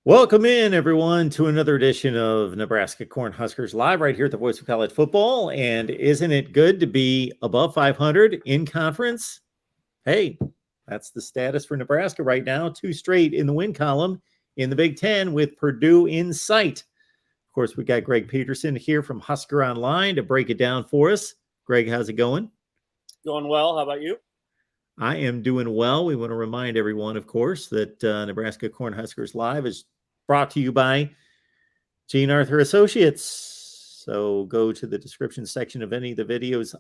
Welcome in, everyone, to another edition of Nebraska Cornhuskers Live right here at the Voice of College Football. And isn't it good to be above 500 in conference? Hey, that's the status for Nebraska right now. 2 straight in the win column in the Big Ten with Purdue in sight. Of course, we got Greg Peterson here from Husker Online to break it down for us. Greg, how's it going? Going well. How about you? I am doing well. We want to remind everyone, of course, that Nebraska Cornhuskers Live is brought to you by Gene Arthur Associates. So go to the description section of any of the videos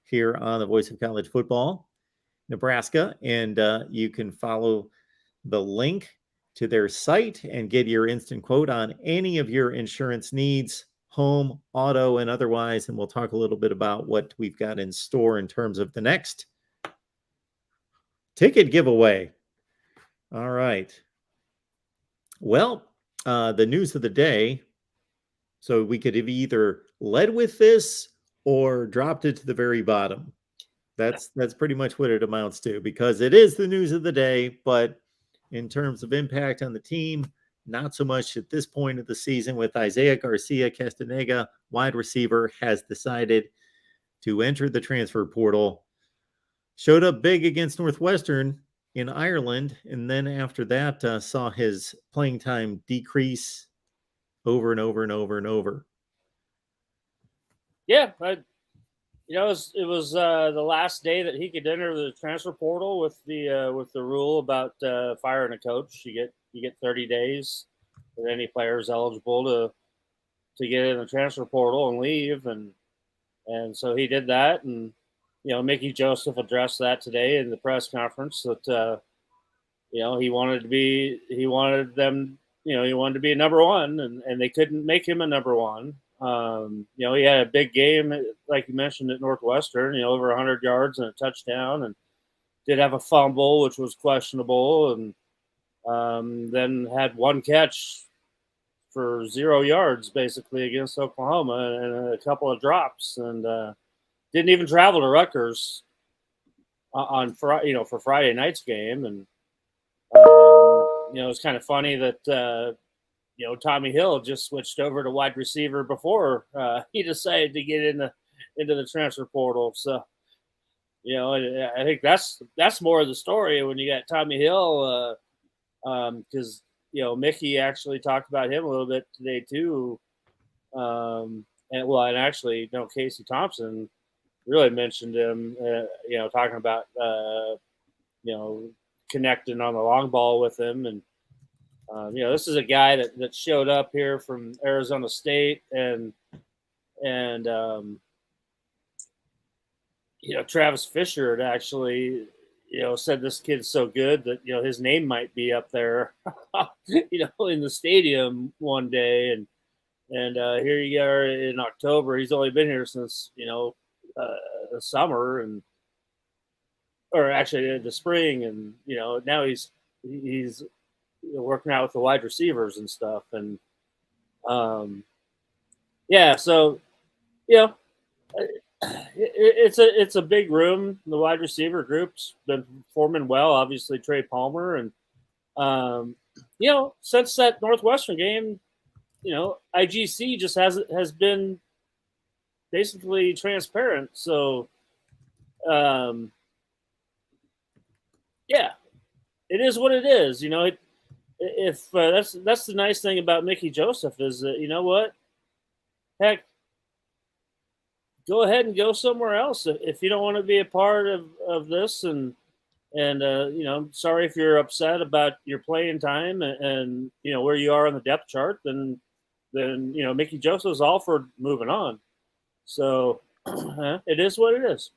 here on the Voice of College Football Nebraska, and you can follow the link to their site and get your instant quote on any of your insurance needs, home, auto, and otherwise. And we'll talk a little bit about what we've got in store in terms of the next ticket giveaway. All right. Well, the news of the day. So we could have either led with this or dropped it to the very bottom. That's pretty much what it amounts to, because it is the news of the day, but in terms of impact on the team, not so much at this point of the season. With Isaiah Garcia Castaneda, wide receiver, has decided to enter the transfer portal. Showed up big against Northwestern in Ireland, and then after that saw his playing time decrease over and over and over and over. Yeah, it was the last day that he could enter the transfer portal with the rule about firing a coach. You get 30 days for any players eligible to get in the transfer portal and leave, and so he did that. And Mickey Joseph addressed that today in the press conference that he wanted to be a number one, and they couldn't make him a number one. He had a big game, like you mentioned, at Northwestern, over 100 yards and a touchdown, and did have a fumble, which was questionable, and then had one catch for 0 yards basically against Oklahoma and a couple of drops, and didn't even travel to Rutgers on Friday, for Friday night's game. And it's kind of funny that Tommy Hill just switched over to wide receiver before he decided to get into the transfer portal. So I think that's more of the story when you got Tommy Hill, because Mickey actually talked about him a little bit today too, and actually Casey Thompson really mentioned him, talking about connecting on the long ball with him. And this is a guy that showed up here from Arizona State, and Travis Fisher had actually said this kid's so good that his name might be up there in the stadium one day. And here you are in October. He's only been here since the summer, or actually the spring, and now he's working out with the wide receivers and stuff. And so it's a big room. The wide receiver group's been performing well. Obviously Trey Palmer, and since that Northwestern game, IGC just has been basically transparent. So it is what it is. If that's the nice thing about Mickey Joseph is that heck, go ahead and go somewhere else if you don't want to be a part of this. And sorry if you're upset about your playing time and where you are on the depth chart. Then Mickey Joseph's all for moving on. So it is what it is.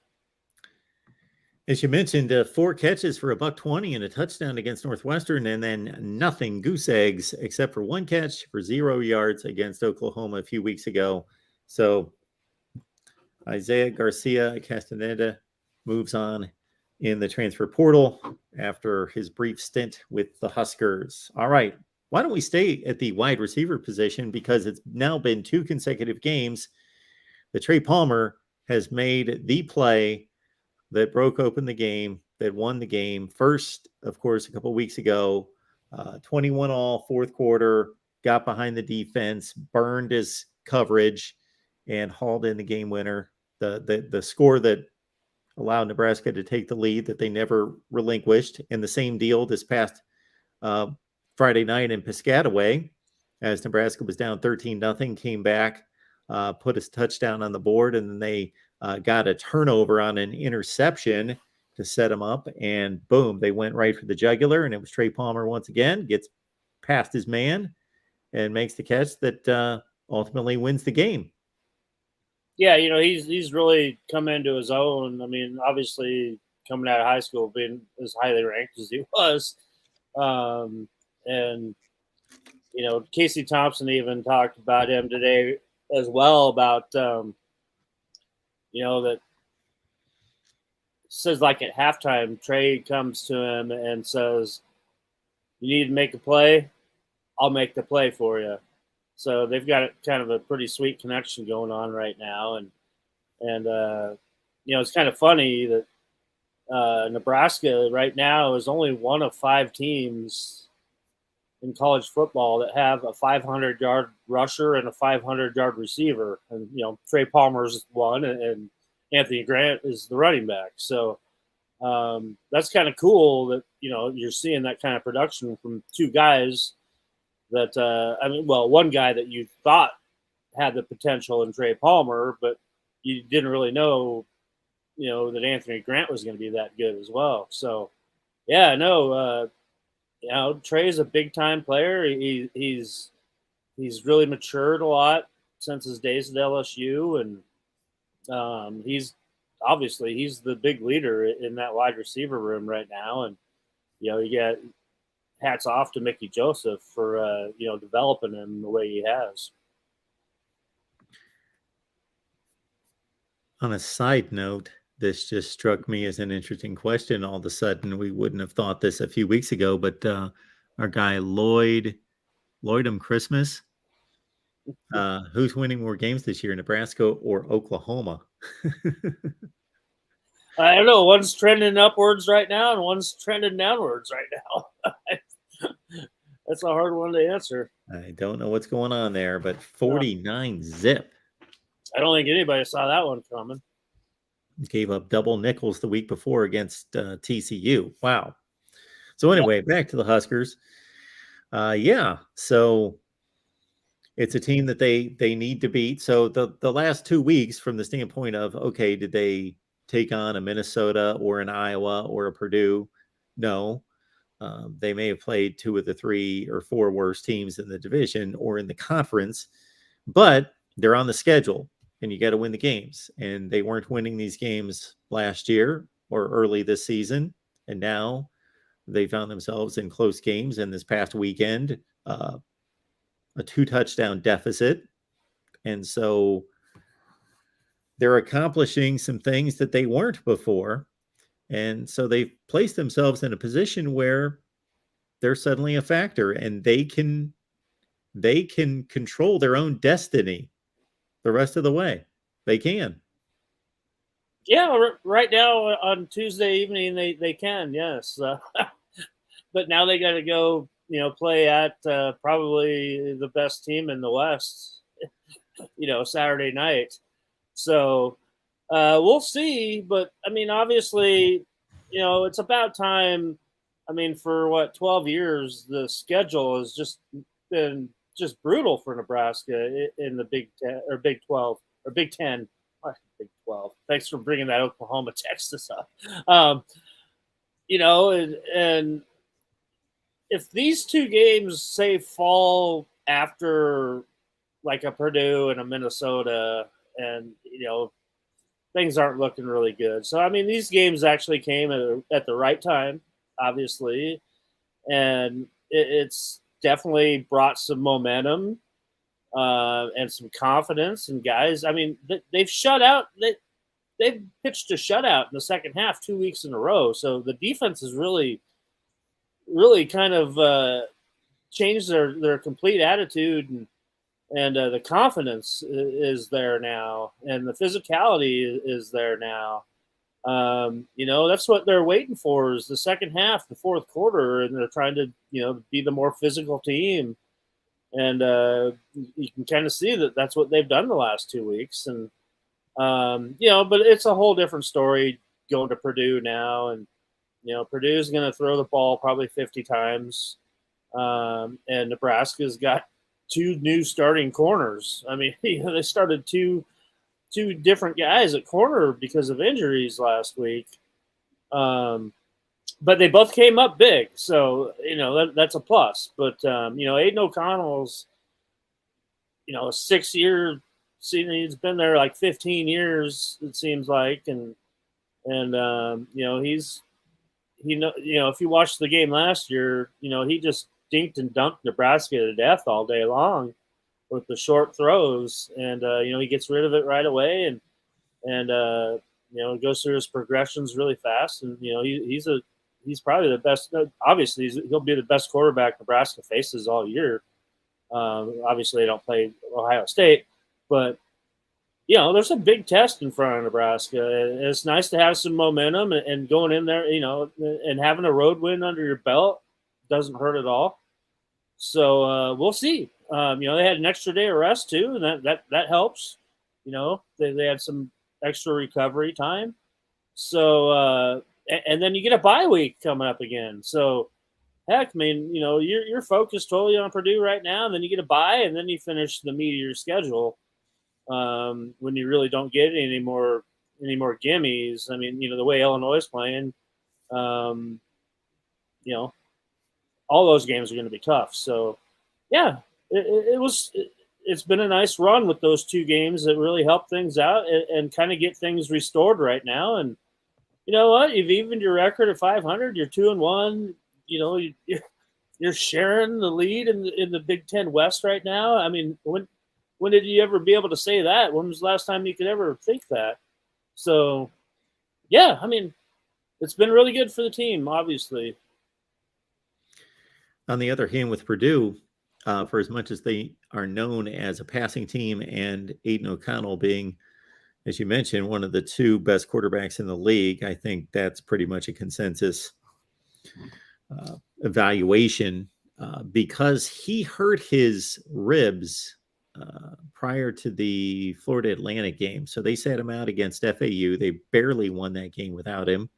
As you mentioned, 4 catches for $120 and a touchdown against Northwestern, and then nothing, goose eggs, except for 1 catch for 0 yards against Oklahoma a few weeks ago. So Isaiah Garcia Castaneda moves on in the transfer portal after his brief stint with the Huskers. All right, why don't we stay at the wide receiver position, because it's now been 2 consecutive games that Trey Palmer has made the play that broke open the game, that won the game. First, of course, a couple weeks ago 21 all, fourth quarter, got behind the defense, burned his coverage, and hauled in the game winner. The score that allowed Nebraska to take the lead that they never relinquished. And the same deal this past Friday night in Piscataway, as Nebraska was down 13-0, came back, put a touchdown on the board, and then they got a turnover on an interception to set them up, and boom, they went right for the jugular, and it was Trey Palmer once again, gets past his man and makes the catch that ultimately wins the game. Yeah, he's really come into his own. I mean, obviously coming out of high school, being as highly ranked as he was, and Casey Thompson even talked about him today as well, about that says, like, at halftime, Trey comes to him and says, "You need to make a play, I'll make the play for you." So they've got kind of a pretty sweet connection going on right now, and it's kind of funny that Nebraska right now is only one of 5 teams in college football that have a 500-yard rusher and a 500-yard receiver, and Trey Palmer's one, and Anthony Grant is the running back. So that's kind of cool that you're seeing that kind of production from 2 guys. That one guy that you thought had the potential in Trey Palmer, but you didn't really know, that Anthony Grant was going to be that good as well. So, yeah, no, Trey's a big time player. He's really matured a lot since his days at LSU, and he's the big leader in that wide receiver room right now. And you got hats off to Mickey Joseph for developing him the way he has. On a side note, this just struck me as an interesting question. All of a sudden, we wouldn't have thought this a few weeks ago, but our guy Lloydum Christmas, who's winning more games this year, Nebraska or Oklahoma? I don't know. One's trending upwards right now, and one's trending downwards right now. That's a hard one to answer. I don't know what's going on there, but 49 zip. I don't think anybody saw that one coming. Gave up double nickels the week before against TCU. Wow. So anyway, back to the Huskers. So it's a team that they need to beat. So the last 2 weeks, from the standpoint of, okay, did they take on a Minnesota or an Iowa or a Purdue? No. They may have played 2 of the 3 or 4 worst teams in the division or in the conference, but they're on the schedule, and you got to win the games. And they weren't winning these games last year or early this season, and now they found themselves in close games. And this past weekend, a 2-touchdown deficit, and so they're accomplishing some things that they weren't before. And so they've placed themselves in a position where they're suddenly a factor, and they can control their own destiny the rest of the way. They can. Yeah, right now on Tuesday evening they can, yes. But now they got to go, play at probably the best team in the West, Saturday night. So we'll see. But, I mean, obviously, it's about time. I mean, for 12 years, the schedule has just been just brutal for Nebraska in the Big 10 or Big 12 or Big 10. Big 12. Thanks for bringing that Oklahoma Texas up. And if these 2 games, say, fall after like a Purdue and a Minnesota, and things aren't looking really good. So I mean, these games actually came at the right time, obviously, and it's definitely brought some momentum and some confidence. And guys, I mean, they've shut out. They've pitched a shutout in the second half 2 weeks in a row. So the defense has really kind of changed their complete attitude, and the confidence is there now, and the physicality is there now. That's what they're waiting for is the second half, the fourth quarter, and they're trying to, be the more physical team. And you can kind of see that that's what they've done the last 2 weeks. And, but it's a whole different story going to Purdue now. And, Purdue's going to throw the ball probably 50 times. And Nebraska's got 2 new starting corners. I mean, they started two different guys at corner because of injuries last week. But they both came up big. So, that's a plus. But, Aiden O'Connell's, a 6-year season. He's been there like 15 years, it seems like. And if you watched the game last year, he just dinked and dunked Nebraska to death all day long with the short throws. And, he gets rid of it right away. And goes through his progressions really fast. And, he's probably the best. Obviously, he'll be the best quarterback Nebraska faces all year. Obviously, they don't play Ohio State, but there's a big test in front of Nebraska. And it's nice to have some momentum and going in there, and having a road win under your belt doesn't hurt at all. So we'll see. They had an extra day of rest too, and that helps. They had some extra recovery time. So and then you get a bye week coming up again. So heck, you're focused totally on Purdue right now, and then you get a bye, and then you finish the meat of your schedule when you really don't get any more gimmies. The way Illinois is playing, all those games are going to be tough. So, yeah, it's been a nice run with those 2 games that really help things out and kind of get things restored right now. And you know what? You've evened your record at 500. You're 2-1. You're sharing the lead in the Big Ten West right now. When did you ever be able to say that? When was the last time you could ever think that? So, yeah, it's been really good for the team, obviously. On the other hand, with Purdue, for as much as they are known as a passing team and Aiden O'Connell being, as you mentioned, one of the 2 best quarterbacks in the league, I think that's pretty much a consensus evaluation because he hurt his ribs prior to the Florida Atlantic game. So they sat him out against FAU. They barely won that game without him.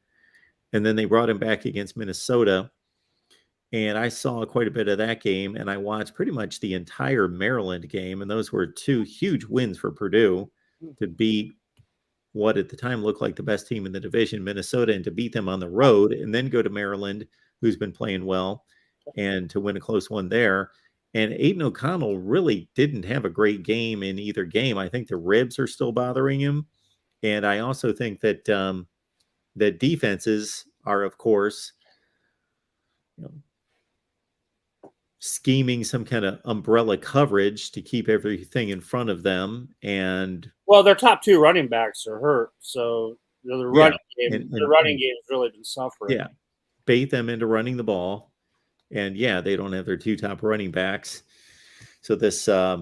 And then they brought him back against Minnesota. And I saw quite a bit of that game, and I watched pretty much the entire Maryland game. And those were 2 huge wins for Purdue to beat what at the time looked like the best team in the division, Minnesota, and to beat them on the road and then go to Maryland, who's been playing well, and to win a close one there. And Aiden O'Connell really didn't have a great game in either game. I think the ribs are still bothering him. And I also think that that defenses are, of course, scheming some kind of umbrella coverage to keep everything in front of them. And their top 2 running backs are hurt, so the running game has really been suffering. Yeah, bait them into running the ball, and they don't have their 2 top running backs. So this his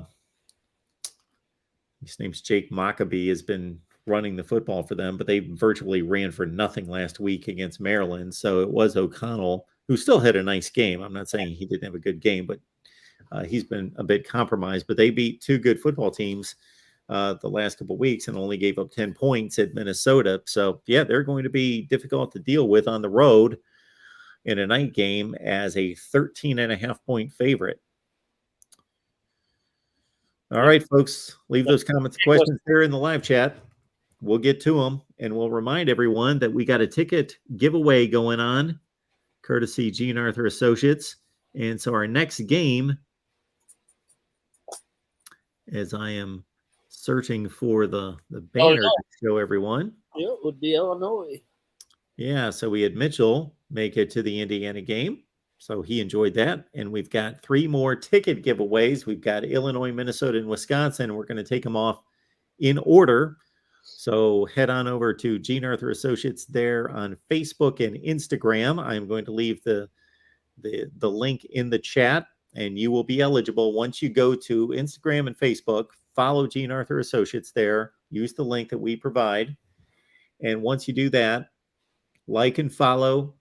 name's Jake Maccabee has been running the football for them, but they virtually ran for nothing last week against Maryland. So it was O'Connell, who still had a nice game. I'm not saying he didn't have a good game, but he's been a bit compromised. But they beat 2 good football teams the last couple of weeks and only gave up 10 points at Minnesota. So, they're going to be difficult to deal with on the road in a night game as a 13.5-point favorite. All right, folks, leave those comments, questions there in the live chat. We'll get to them, and we'll remind everyone that we got a ticket giveaway going on, courtesy Gene Arthur Associates. And so our next game, as I am searching for the banner to show everyone. Yeah, it would be Illinois. Yeah, so we had Mitchell make it to the Indiana game. So he enjoyed that. And we've got 3 more ticket giveaways. We've got Illinois, Minnesota, and Wisconsin. We're going to take them off in order. So head on over to Gene Arthur Associates there on Facebook and Instagram. I'm going to leave the link in the chat, and you will be eligible once you go to Instagram and Facebook. Follow Gene Arthur Associates there. Use the link that we provide, And once you do that, like and follow,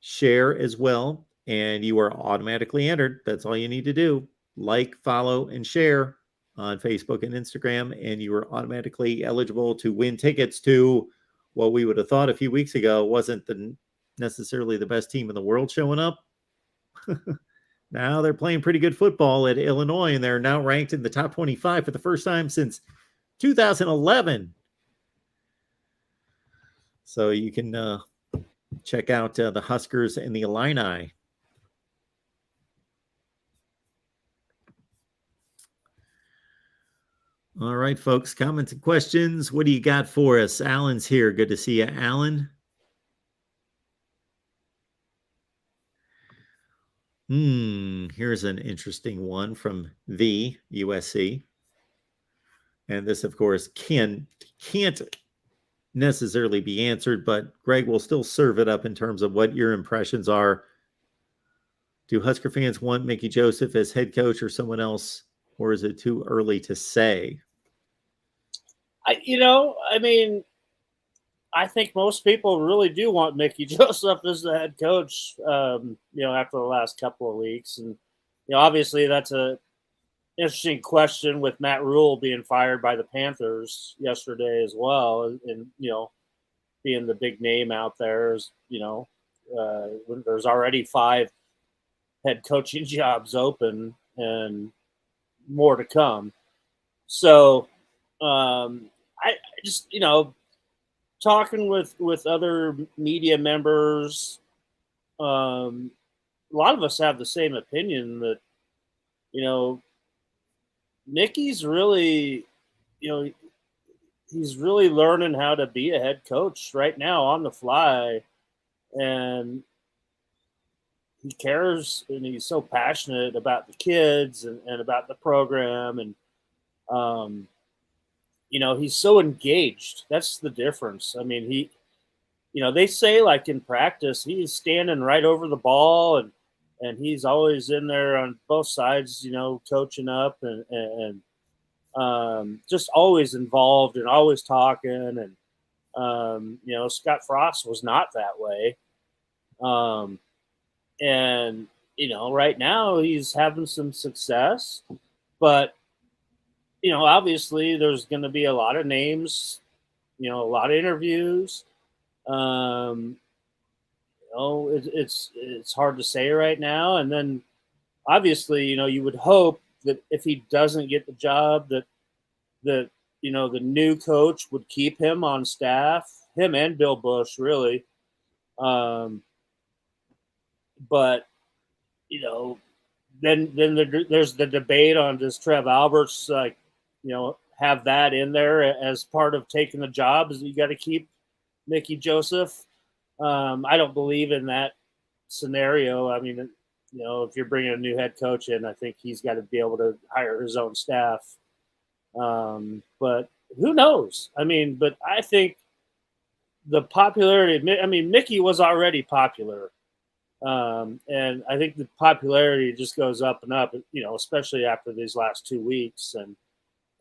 share as well, and you are automatically entered. That's all you need to do. Like, follow, and share on Facebook and Instagram, and you are automatically eligible to win tickets to what we would have thought a few weeks ago wasn't necessarily the best team in the world showing up. Now they're playing pretty good football at Illinois, and they're now ranked in the top 25 for the first time since 2011. So you can check out the Huskers and the Illini. All right, folks, comments and questions. What do you got for us? Alan's here. Good to see you, Alan. Here's an interesting one from the USC. And this, of course, can't necessarily be answered, but Greg will still serve it up in terms of what your impressions are. Do Husker fans want Mickey Joseph as head coach or someone else, or is it too early to say? I think most people really do want Mickey Joseph as the head coach, after the last couple of weeks. And, obviously that's a interesting question with Matt Rule being fired by the Panthers yesterday as well. And being the big name out there is, when there's already 5 head coaching jobs open and more to come. So I just, talking with other media members, a lot of us have the same opinion that, Mickey's really, he's really learning how to be a head coach right now on the fly. And he cares, and he's so passionate about the kids and about the program. And, he's so engaged. That's the difference. I mean, they say like in practice, he's standing right over the ball and he's always in there on both sides, coaching up and just always involved and always talking. And, Scott Frost was not that way. And, right now he's having some success, but, obviously there's going to be a lot of names, a lot of interviews. It's hard to say right now. And then obviously, you would hope that if he doesn't get the job that the new coach would keep him on staff, him and Bill Bush really. But, then there's the debate on does Trev Alberts, have that in there as part of taking the job, is you got to keep Mickey Joseph. I don't believe in that scenario. I mean, if you're bringing a new head coach in, I think he's got to be able to hire his own staff. But who knows? I mean, but I think the popularity, Mickey was already popular. And I think the popularity just goes up and up, especially after these last 2 weeks.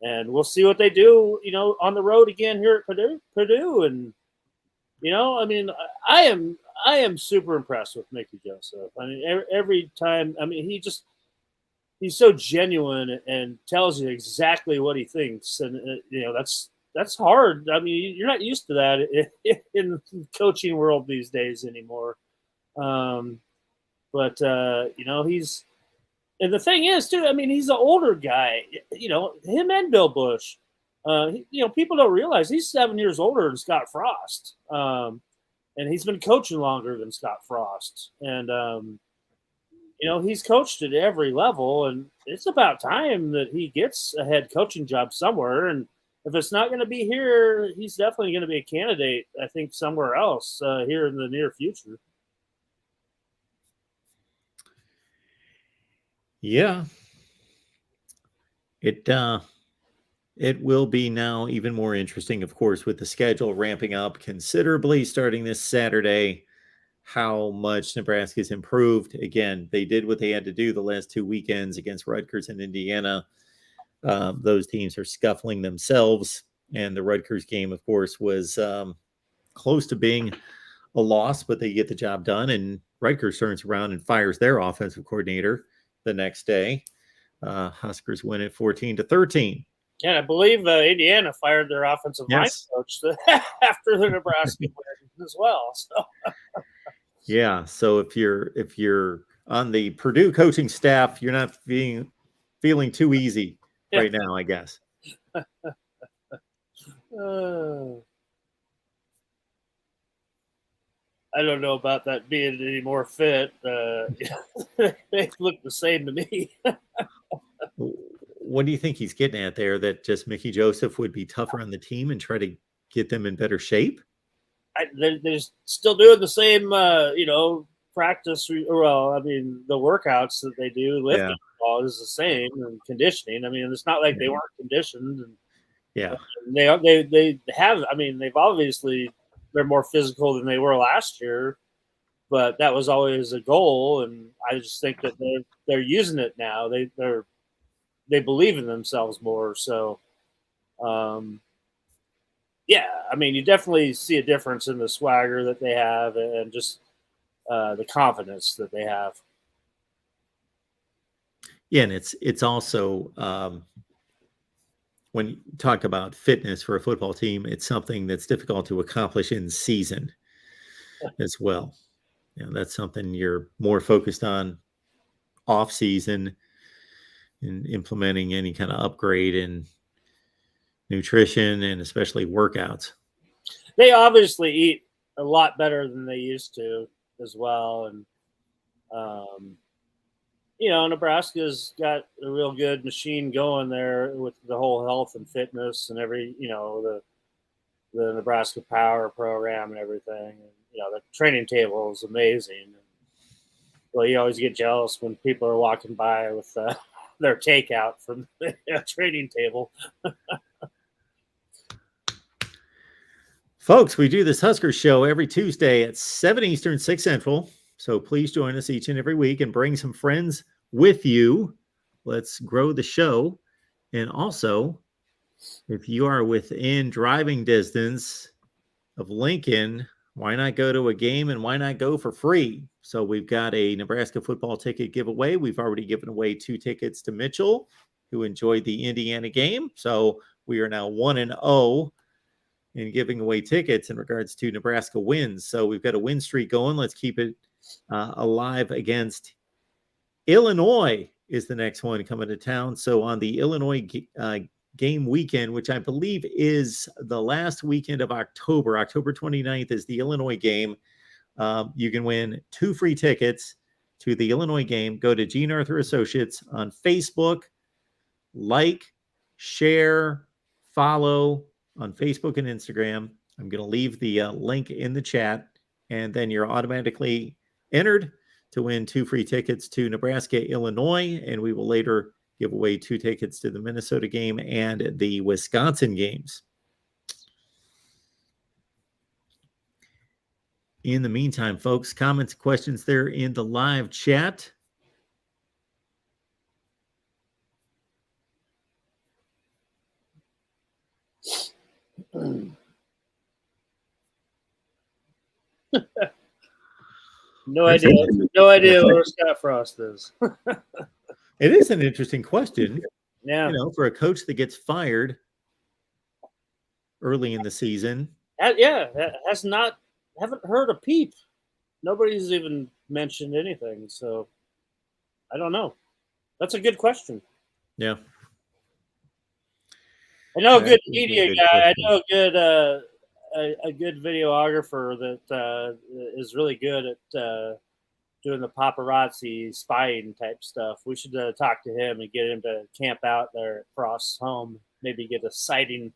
And we'll see what they do, on the road again here at Purdue. And, I am super impressed with Mickey Joseph. I mean, every time, he's so genuine and tells you exactly what he thinks. And, that's hard. I mean, you're not used to that in the coaching world these days anymore. But he's, and the thing is too, he's an older guy, him and Bill Bush, people don't realize he's 7 years older than Scott Frost. And he's been coaching longer than Scott Frost. And, he's coached at every level, and it's about time that he gets a head coaching job somewhere. And if it's not going to be here, he's definitely going to be a candidate, I think, somewhere else here in the near future. Yeah. It will be now even more interesting, of course, with the schedule ramping up considerably starting this Saturday, how much Nebraska's improved. Again, they did what they had to do the last 2 weekends against Rutgers and Indiana. Those teams are scuffling themselves, And the Rutgers game, of course, was close to being a loss, but they get the job done. And Rutgers turns around and fires their offensive coordinator the next day. Huskers win it 14-13. And I believe Indiana fired their offensive line coach after the Nebraska win as well. So. Yeah. So if you're on the Purdue coaching staff, you're not feeling too easy right now, I guess. I don't know about that being any more fit. They look the same to me. What do you think he's getting at there? That just Mickey Joseph would be tougher on the team and try to get them in better shape? They're still doing the same, practice. Well, I mean, the workouts that they do, lifting all is the same, and conditioning. I mean, it's not like they weren't conditioned. And, they have. I mean, they've obviously they're more physical than they were last year, but that was always a goal. And I just think that they're using it now. They believe in themselves more. So, I mean, you definitely see a difference in the swagger that they have and just the confidence that they have. Yeah, and it's also when you talk about fitness for a football team, it's something that's difficult to accomplish in season as well. That's something you're more focused on off season and implementing any kind of upgrade in nutrition and especially workouts. They obviously eat a lot better than they used to as well. And, Nebraska's got a real good machine going there with the whole health and fitness and the Nebraska Power program and everything. And, the training table is amazing. Well, you always get jealous when people are walking by with their takeout from the training table. Folks, we do this Husker show every Tuesday at 7 Eastern, 6 Central. So please join us each and every week and bring some friends with you. Let's grow the show. And also, if you are within driving distance of Lincoln, why not go to a game and why not go for free? So we've got a Nebraska football ticket giveaway. We've already given away 2 tickets to Mitchell, who enjoyed the Indiana game. So we are now 1-0 in giving away tickets in regards to Nebraska wins. So we've got a win streak going. Let's keep it alive against Illinois is the next one coming to town. So on the Illinois game weekend, which I believe is the last weekend of October 29th is the Illinois game. You can win 2 free tickets to the Illinois game. Go to Gene Arthur Associates on Facebook, like, share, follow on Facebook and Instagram. I'm going to leave the link in the chat, and then you're automatically entered to win 2 free tickets to Nebraska, Illinois, and we will later give away 2 tickets to the Minnesota game and the Wisconsin games. In the meantime, folks, comments, questions there in the live chat. No idea where Scott Frost is. It is an interesting question. Yeah. For a coach that gets fired early in the season. Haven't heard a peep. Nobody's even mentioned anything. So I don't know. That's a good question. Yeah. I know a good media guy. I know a good videographer that is really good at doing the paparazzi spying type stuff. We should talk to him and get him to camp out there at Frost's home. Maybe get a sighting.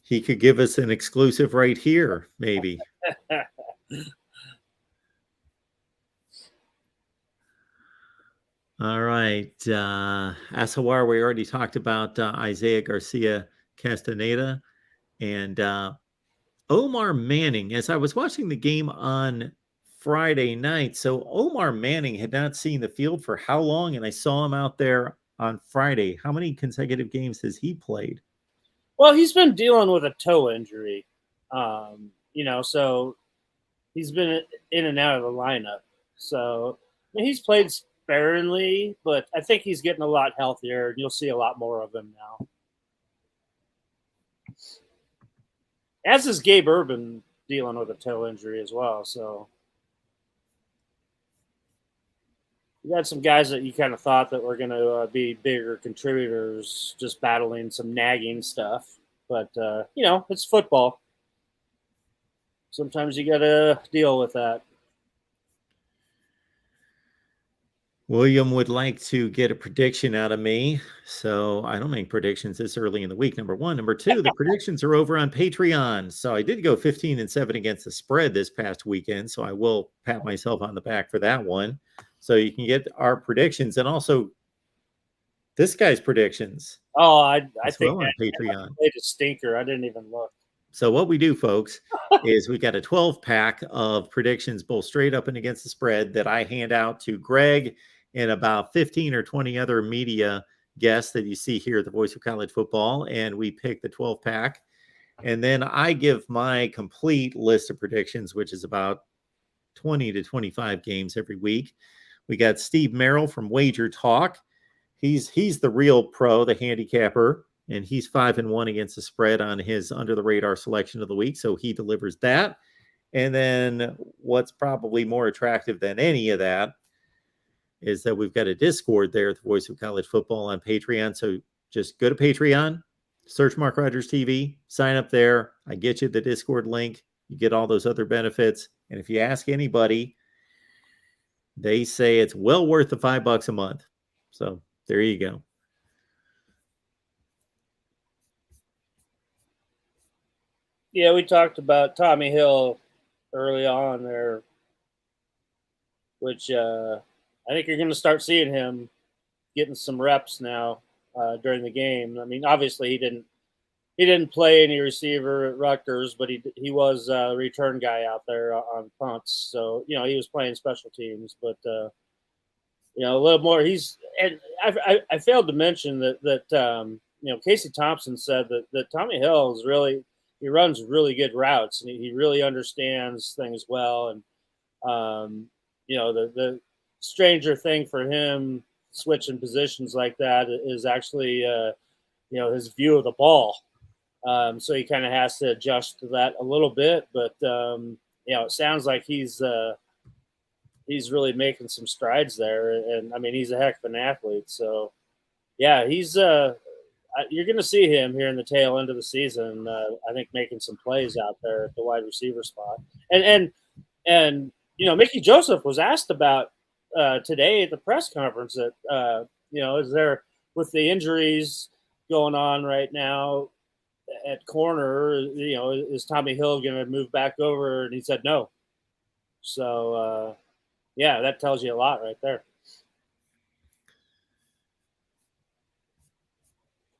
He could give us an exclusive right here, maybe. All right. Asawar, we already talked about Isaiah Garcia Castaneda and Omar Manning. As I was watching the game on Friday night, so Omar Manning had not seen the field for how long, and I saw him out there on Friday. How many consecutive games has he played? Well, he's been dealing with a toe injury, so he's been in and out of the lineup. So he's played sparingly, but I think he's getting a lot healthier, and you'll see a lot more of him now. As is Gabe Urban dealing with a toe injury as well. So you had some guys that you kind of thought that were going to be bigger contributors just battling some nagging stuff. But, it's football. Sometimes you got to deal with that. William would like to get a prediction out of me. So I don't make predictions this early in the week, number one. Number two, the predictions are over on Patreon. So I did go 15-7 against the spread this past weekend. So I will pat myself on the back for that one. So you can get our predictions and also this guy's predictions. Oh, I think on Patreon. I played a stinker. I didn't even look. So what we do, folks, is we got a 12-pack of predictions, both straight up and against the spread, that I hand out to Greg and about 15 or 20 other media guests that you see here at the Voice of College Football. And we pick the 12-pack. And then I give my complete list of predictions, which is about 20 to 25 games every week. We got Steve Merrill from Wager Talk. He's the real pro, the handicapper, and he's 5-1 against the spread on his under the radar selection of the week. So he delivers that. And then what's probably more attractive than any of that is that we've got a Discord there at the Voice of College Football on Patreon. So just go to Patreon, search Mark Rogers TV, sign up there. I get you the Discord link. You get all those other benefits. And if you ask anybody, they say it's well worth the $5 a month. So there you go. Yeah, we talked about Tommy Hill early on there, which I think you're going to start seeing him getting some reps now during the game. I mean, obviously he didn't play any receiver at Rutgers, but he was a return guy out there on punts. So he was playing special teams, but a little more. I failed to mention that Casey Thompson said that Tommy Hill is he runs really good routes and he really understands things well. And the stranger thing for him switching positions like that is actually his view of the ball. So he kind of has to adjust to that a little bit, but it sounds like he's really making some strides there. And I mean, he's a heck of an athlete. So yeah, he's you're going to see him here in the tail end of the season. I think making some plays out there at the wide receiver spot. And Mickey Joseph was asked about today at the press conference that is there, with the injuries going on right now at corner, is Tommy Hill going to move back over? And he said no. So that tells you a lot right there.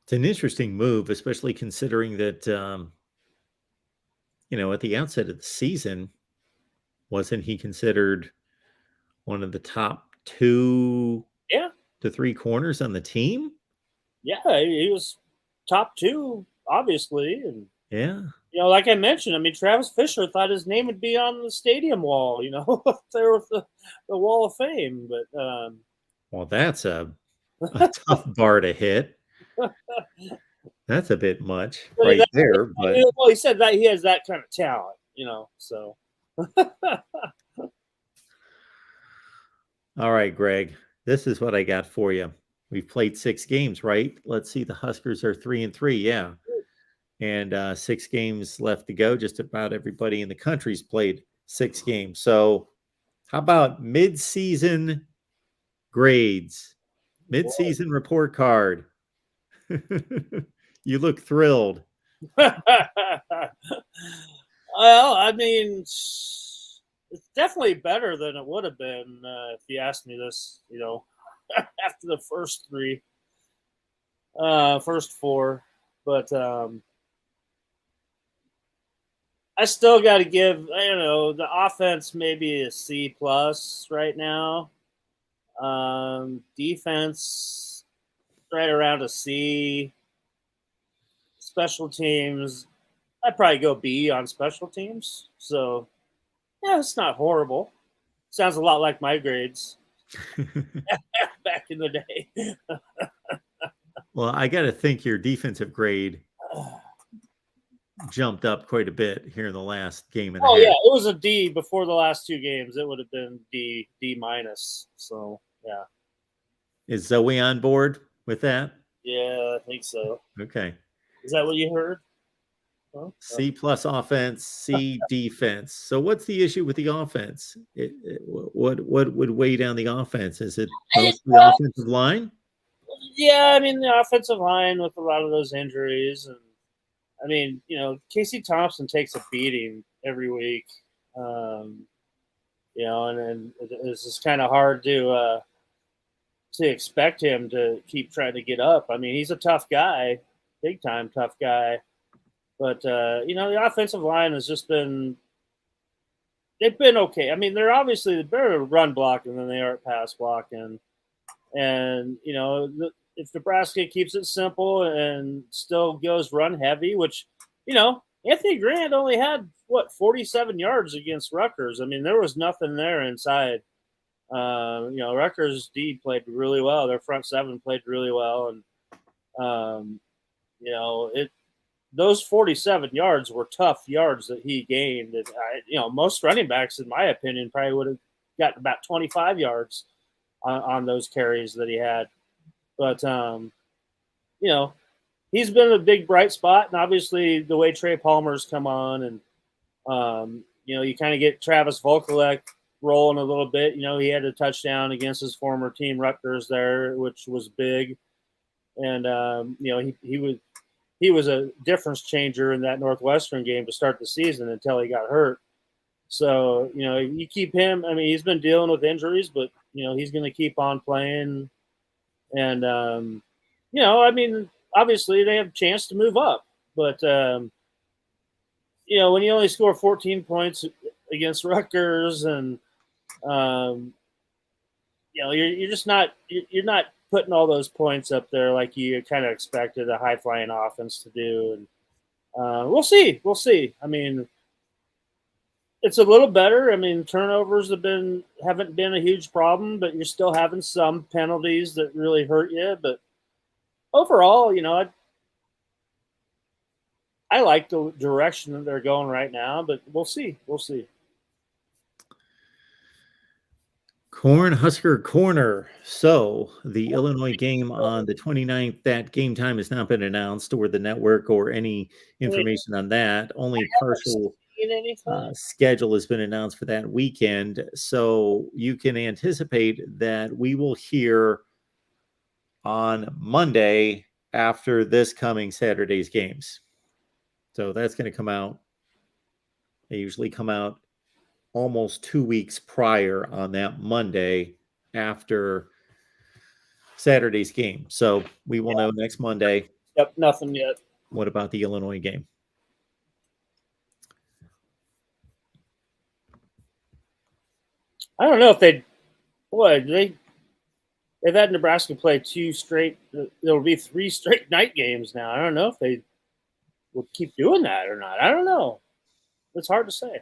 It's an interesting move, especially considering that, at the outset of the season, wasn't he considered one of the top 2 to 3 corners on the team? Yeah, he was top 2, obviously. And, yeah. Like I mentioned, I mean, Travis Fisher thought his name would be on the stadium wall, up there with the Wall of Fame. But well, that's a tough bar to hit. That's a bit much there. But well, he said that he has that kind of talent, so. All right, Greg, this is what I got for you. We've played 6 games, right? Let's see. The Huskers are 3-3. Yeah. And 6 games left to go. Just about everybody in the country's played 6 games. So how about mid-season grades? Mid-season report card. You look thrilled. Well, I mean, it's definitely better than it would have been if you asked me this, after the first 4. But I still got to give, the offense maybe a C+ right now. Defense, right around a C. Special teams, I'd probably go B on special teams. So yeah, it's not horrible. Sounds a lot like my grades back in the day. Well, I got to think your defensive grade jumped up quite a bit here in the last game and a Oh half. yeah, it was a D before the last two games. It would have been D minus. So yeah. Is Zoe on board with that? Yeah, I think so. Okay. Is that what you heard? Huh? C plus offense, C defense. So what's the issue with the offense? What would weigh down the offense? Is it mostly the offensive line? Yeah, I mean the offensive line with a lot of those injuries, and I mean Casey Thompson takes a beating every week, and it's just kind of hard to expect him to keep trying to get up. I mean he's a tough guy, big time tough guy, but the offensive line has just been they've been okay. I mean they're obviously better at run blocking than they are at pass blocking. And if Nebraska keeps it simple and still goes run heavy, which Anthony Grant only had 47 yards against Rutgers. I mean, there was nothing there inside. Rutgers D played really well. Their front seven played really well, and those 47 yards were tough yards that he gained. And most running backs, in my opinion, probably would have gotten about 25 yards on those carries that he had. But, he's been a big bright spot. And obviously the way Trey Palmer's come on and, you kind of get Travis Vokalek rolling a little bit. He had a touchdown against his former team Rutgers there, which was big. And, he was a difference changer in that Northwestern game to start the season until he got hurt. So, you keep him. I mean, he's been dealing with injuries, but, he's going to keep on playing. And, I mean, obviously they have a chance to move up. But, when you only score 14 points against Rutgers and, you're just not – you're not putting all those points up there like you kind of expected a high-flying offense to do. And we'll see. We'll see. I mean – it's a little better. I mean, turnovers haven't been a huge problem, but you're still having some penalties that really hurt you. But overall, I like the direction that they're going right now, but we'll see. We'll see. Cornhusker Corner. So the Illinois game on the 29th, that game time has not been announced, or the network or any information on that. Only partial schedule has been announced for that weekend. So you can anticipate that we will hear on Monday after this coming Saturday's games. So that's going to come out. They usually come out almost 2 weeks prior on that Monday after Saturday's game. So we will know next Monday. Yep, nothing yet. What about the Illinois game? I don't know if they've had Nebraska play 2 straight. There'll be 3 straight night games now. I don't know if they will keep doing that or not. I don't know. It's hard to say.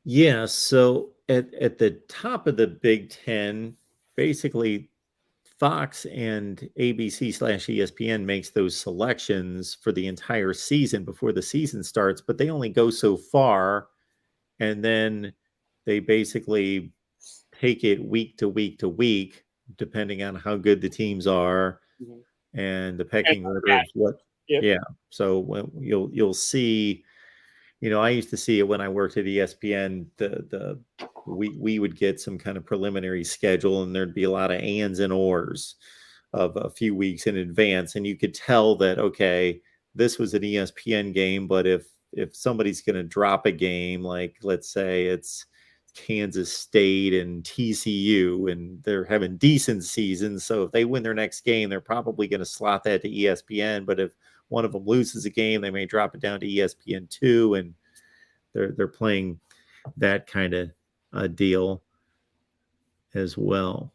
Yeah, so at the top of the Big Ten, basically Fox and ABC/ESPN makes those selections for the entire season before the season starts, but they only go so far, and then they basically take it week to week to week, depending on how good the teams are and the pecking order of what. Yep. Yeah, so when you'll see. I used to see it when I worked at ESPN. We would get some kind of preliminary schedule, and there'd be a lot of ands and ors of a few weeks in advance, and you could tell that okay, this was an ESPN game, but if somebody's going to drop a game, like let's say it's Kansas State and TCU, and they're having decent seasons, so if they win their next game, they're probably going to slot that to ESPN. But if one of them loses a game, they may drop it down to ESPN2, and they're playing that kind of deal as well.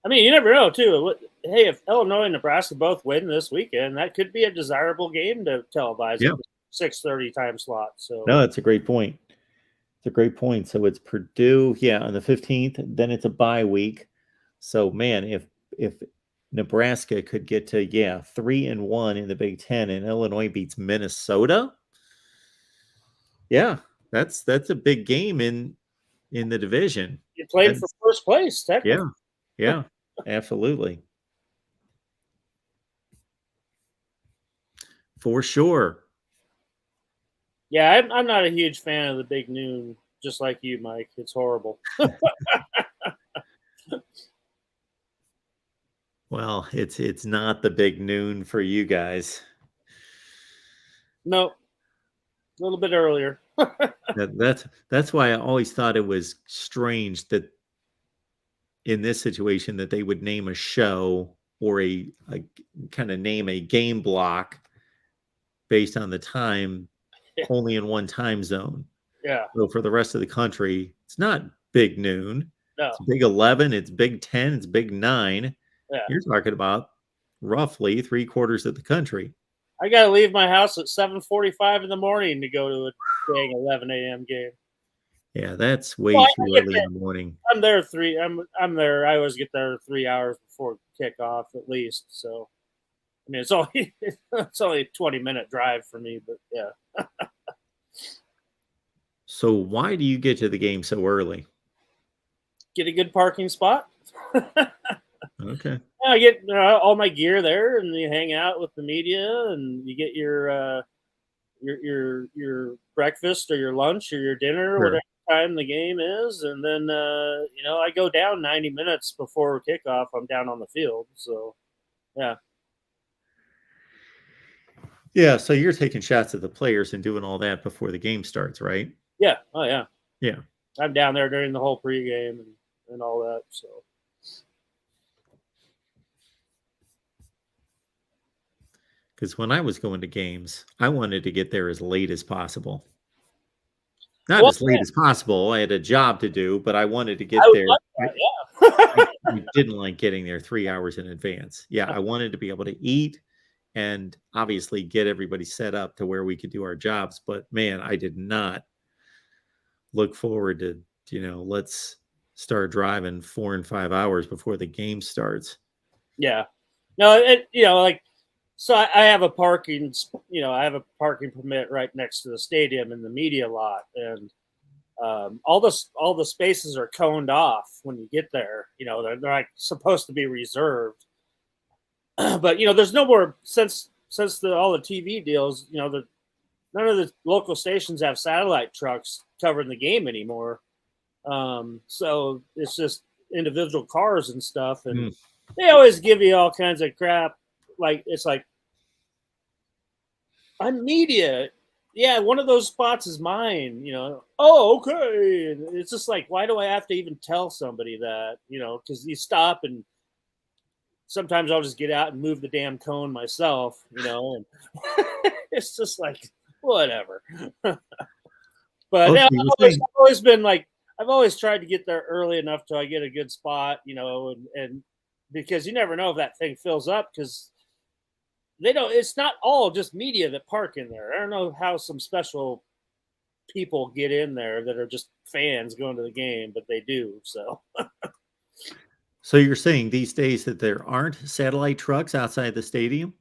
I mean, you never know, too. Hey, if Illinois and Nebraska both win this weekend, that could be a desirable game to televise Yeah. at the 6:30 time slot. So No, that's a great point. It's a great point. So it's Purdue, yeah, on the 15th. Then it's a bye week. So man, if Nebraska could get to 3-1 in the Big Ten, and Illinois beats Minnesota, yeah, that's a big game in the division. you're playing for That's, first place, technically. yeah, absolutely, for sure. Yeah, I'm not a huge fan of the big noon, just like you, Mike. It's horrible. Well, it's not the big noon for you guys. No, a little bit earlier. That's why I always thought it was strange that in this situation that they would name a show or a kind of name a game block based on the time only in one time zone. Yeah. So for the rest of the country, it's not big noon. No. It's big 11, it's big 10, it's big 9. Yeah. You're talking about roughly 3/4 of the country. I got to leave my house at 7:45 in the morning to go to a dang 11 a.m. game. Yeah, that's way Well, too early in the morning. I'm there I'm there. I always get there 3 hours before kickoff at least. So, I mean, it's only a 20-minute drive for me, but yeah. So why do you get to the game so early? Get a good parking spot. Okay. I get all my gear there, and you hang out with the media, and you get your breakfast or your lunch or your dinner, Sure. whatever time the game is, and then I go down 90 minutes before kickoff. I'm down on the field, so yeah. Yeah, so you're taking shots at the players and doing all that before the game starts, right? Yeah. Oh yeah. Yeah. I'm down there during the whole pregame and all that. So. Because when I was going to games, I wanted to get there as late as possible. Not as late as possible. I had a job to do, but I wanted to get there. Like that, yeah. I didn't like getting there 3 hours in advance. Yeah, I wanted to be able to eat and obviously get everybody set up to where we could do our jobs. But man, I did not look forward to, let's start driving 4 and 5 hours before the game starts. Yeah. No, so I have a parking permit right next to the stadium in the media lot, and all the spaces are coned off when you get there. They're like supposed to be reserved, but there's no more since all the TV deals. None of the local stations have satellite trucks covering the game anymore, so it's just individual cars and stuff, and they always give you all kinds of crap. Like it's like, I'm media. Yeah, one of those spots is mine. Oh, okay. And it's just like, why do I have to even tell somebody that? Because you stop, and sometimes I'll just get out and move the damn cone myself. And it's just like whatever. But Okay, I've always been like, I've always tried to get there early enough till I get a good spot. And because you never know if that thing fills up, because it's not all just media that park in there. I don't know how some special people get in there that are just fans going to the game, but they do. So you're saying these days that there aren't satellite trucks outside the stadium?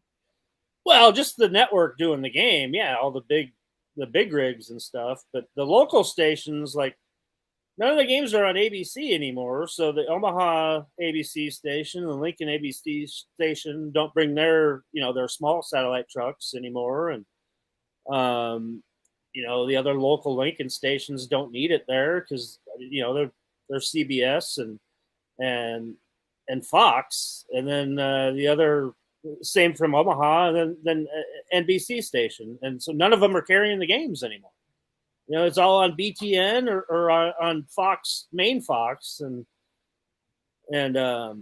Well, just the network doing the game. Yeah. All the big rigs and stuff, but the local stations, like, none of the games are on ABC anymore. So the Omaha ABC station, the Lincoln ABC station don't bring their small satellite trucks anymore. And, the other local Lincoln stations don't need it there because, they're CBS and Fox. And then the other, same from Omaha, and then NBC station. And so none of them are carrying the games anymore. It's all on BTN or on Fox, main Fox, and the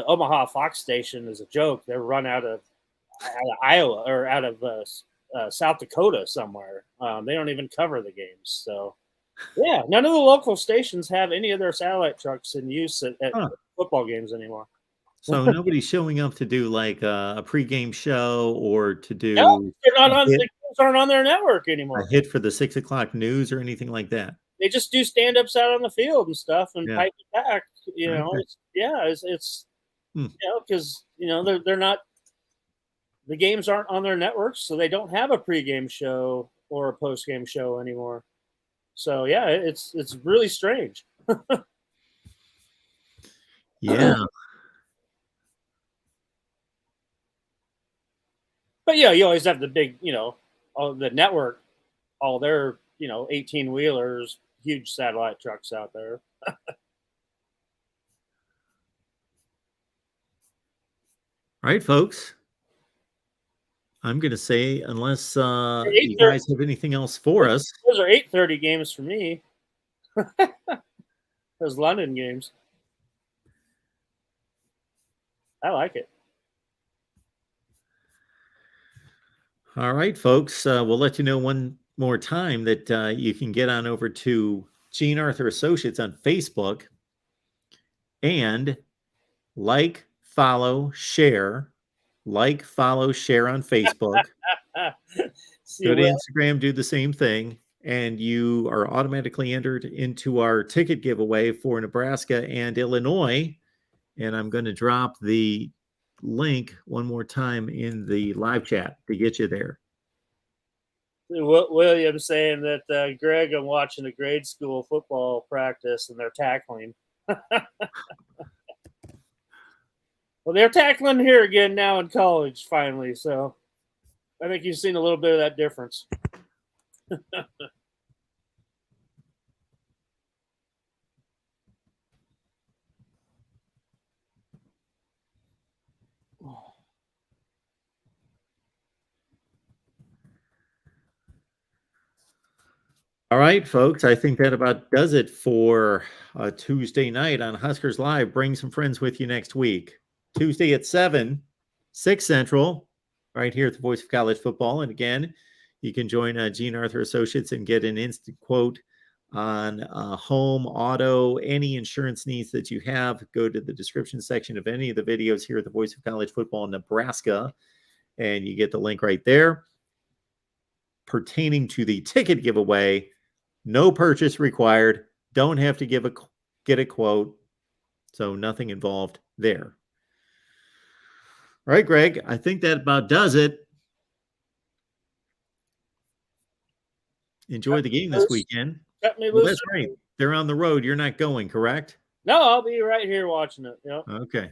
Omaha Fox station is a joke. They're run out of Iowa or out of South Dakota somewhere. They don't even cover the games. So Yeah, none of the local stations have any of their satellite trucks in use at Huh. football games anymore. So nobody's showing up to do like a pregame show or to No, do they're not a on. hit, The games aren't on their network a anymore. hit for the 6 o'clock news or anything like that. They just do stand-ups out on the field and stuff and Yeah. pipe it back. You know, Okay. it's Hmm. because they're not, the games aren't on their networks, so they don't have a pregame show or a postgame show anymore. So yeah, it's really strange. Yeah. But yeah, you always have the big, all the network, all their 18 wheelers, huge satellite trucks out there. All right, folks. I'm going to say, unless Eight you thirty. guys have anything else for us. Those are 8:30 games for me. Those London games. I like it. All right, folks. We'll let you know one more time that you can get on over to Gene Arthur Associates on Facebook and like, follow, share. Like, follow, share on Facebook. See, Go to well, Instagram, do the same thing, and you are automatically entered into our ticket giveaway for Nebraska and Illinois. And I'm going to drop the link one more time in the live chat to get you there. William saying that Greg, I'm watching a grade school football practice and they're tackling. Well, they're tackling here again now in college, finally. So I think you've seen a little bit of that difference. All right, folks. I think that about does it for Tuesday night on Huskers Live. Bring some friends with you next week. Tuesday at 7, 6 Central, right here at the Voice of College Football. And again, you can join Gene Arthur Associates and get an instant quote on home, auto, any insurance needs that you have. Go to the description section of any of the videos here at the Voice of College Football in Nebraska, and you get the link right there. Pertaining to the ticket giveaway, no purchase required. Don't have to get a quote. So nothing involved there. All right, Greg, I think that about does it. Enjoy the game this weekend. Cut me Well, loose. that's right. They're on the road. You're not going, correct? No, I'll be right here watching it. Yep. Okay.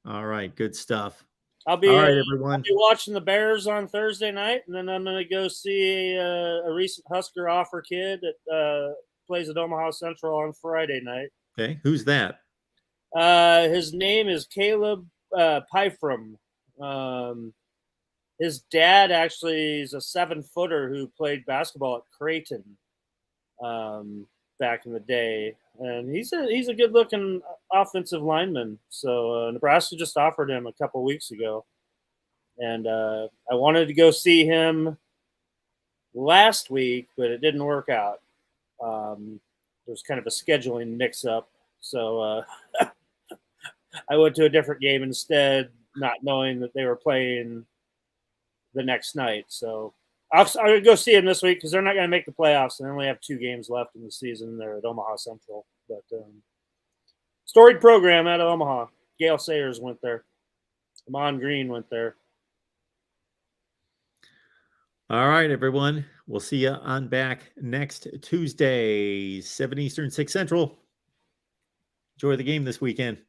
All right. Good stuff. I'll be All right, everyone. I'll be watching the Bears on Thursday night, and then I'm going to go see a recent Husker offer kid that plays at Omaha Central on Friday night. Okay. Who's that? His name is Caleb Pyfrom. His dad actually is a 7-footer who played basketball at Creighton back in the day, and he's a good looking offensive lineman. So Nebraska just offered him a couple weeks ago, and I wanted to go see him last week, but it didn't work out. There was kind of a scheduling mix-up, so I went to a different game instead, not knowing that they were playing the next night. So I'll go see him this week because they're not going to make the playoffs, and they only have 2 games left in the season. They're at Omaha Central, but storied program out of Omaha. Gail Sayers went there. Amon Green went there. All right, everyone. We'll see you on back next Tuesday, 7 Eastern, 6 Central. Enjoy the game this weekend.